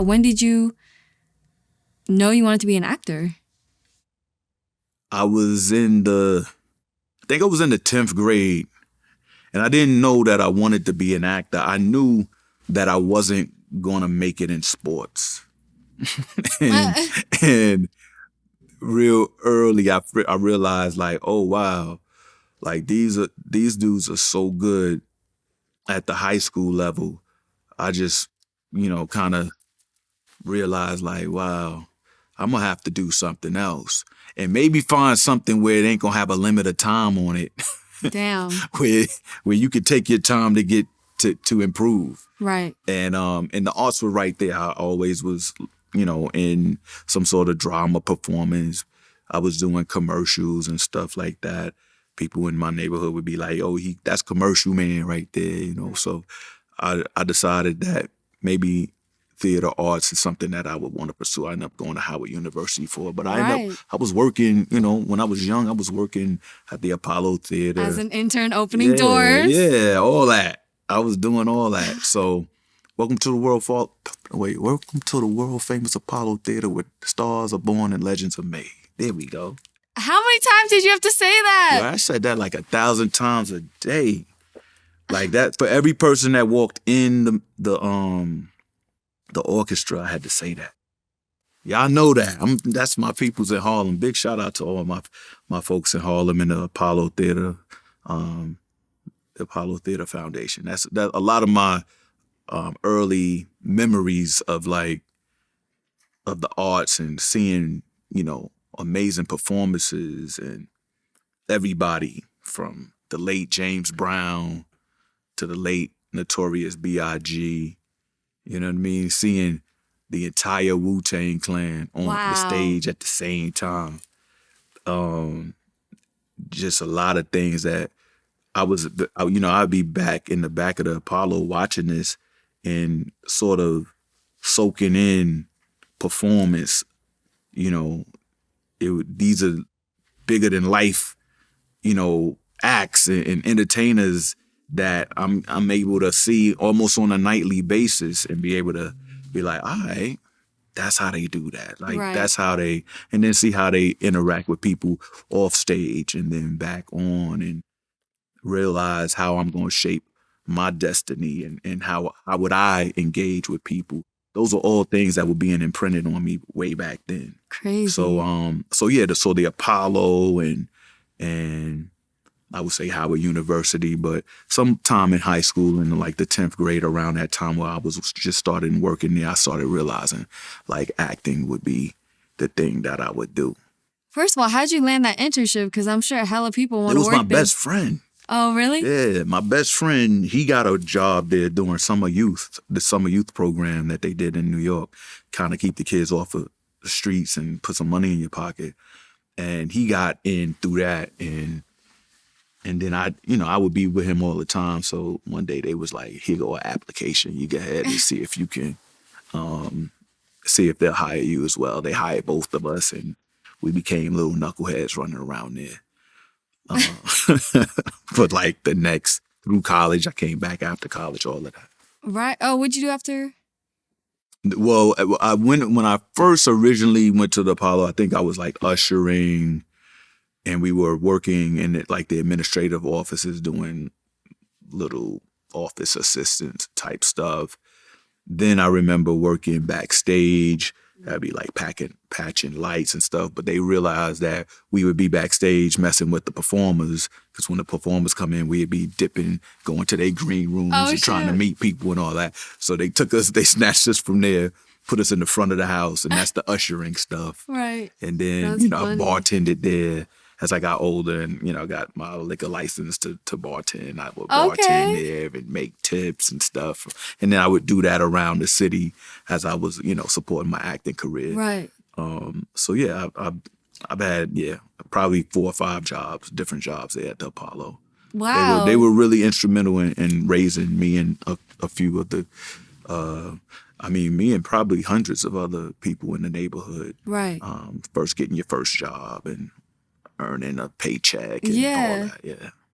when did you know you wanted to be an actor? I think I was in the 10th grade, and I didn't know that I wanted to be an actor. I knew that I wasn't going to make it in sports. and real early, I realized, like, oh, wow, like these dudes are so good at the high school level. I just, kind of realized, like, wow, I'm going to have to do something else. And maybe find something where it ain't going to have a limit of time on it. Damn. where you could take your time to get to improve. Right. And the arts were right there. I always was, in some sort of drama performance. I was doing commercials and stuff like that. People in my neighborhood would be like, oh, that's commercial man right there, So I decided that maybe theater arts is something that I would want to pursue. I ended up going to Howard University for it. But I was working, when I was young, I was working at the Apollo Theater. As an intern opening doors. Yeah, all that. I was doing all that. So welcome to the world famous Apollo Theater where stars are born and legends are made. There we go. How many times did you have to say that? Well, I said that like 1,000 times a day. Like that for every person that walked in the orchestra, I had to say that. Y'all know that. That's my peoples in Harlem. Big shout out to all my folks in Harlem and the Apollo Theater, the Apollo Theater Foundation. That's a lot of my early memories of the arts and seeing, amazing performances and everybody from the late James Brown to the late Notorious B.I.G., you know what I mean? Seeing the entire Wu-Tang clan on the stage at the same time. Just a lot of things that I'd be back in the back of the Apollo watching this and sort of soaking in performance. These are bigger than life, acts and entertainers that I'm able to see almost on a nightly basis and be able to be like, all right, that's how they do that. Like, that's how and then see how they interact with people off stage and then back on and realize how I'm going to shape my destiny and how would I engage with people. Those are all things that were being imprinted on me way back then. Crazy. So the Apollo and I would say Howard University, but sometime in high school in like the 10th grade, around that time where I was just starting working there, I started realizing like acting would be the thing that I would do. First of all, how'd you land that internship? Because I'm sure hella people want to work there. It was my best friend. Oh, really? Yeah, my best friend, he got a job there doing the summer youth program that they did in New York, kind of keep the kids off of the streets and put some money in your pocket. And he got in through that, and then I would be with him all the time. So one day they was like, here go an application. You go ahead and see if you can, see if they'll hire you as well. They hired both of us, and we became little knuckleheads running around there. But like through college, I came back after college, all of that. Right. Oh, what'd you do after? Well, when I first originally went to the Apollo, I think I was like ushering, and we were working in the administrative offices doing little office assistant type stuff. Then I remember working backstage. I'd be like patching lights and stuff, but they realized that we would be backstage messing with the performers, because when the performers come in, we'd be dipping, going to their green rooms and trying to meet people and all that. So they snatched us from there, put us in the front of the house, and that's the ushering stuff. Right. And then, I bartended there as I got older and, got my liquor license to bartend. I would bartend there and make tips and stuff. And then I would do that around the city as I was, supporting my acting career. Right. So yeah, I've had, probably 4 or 5 different jobs there at the Apollo. Wow. They were really instrumental in raising me and a few of the, me and probably hundreds of other people in the neighborhood. Right. First getting your first job and earning a paycheck and all that, yeah.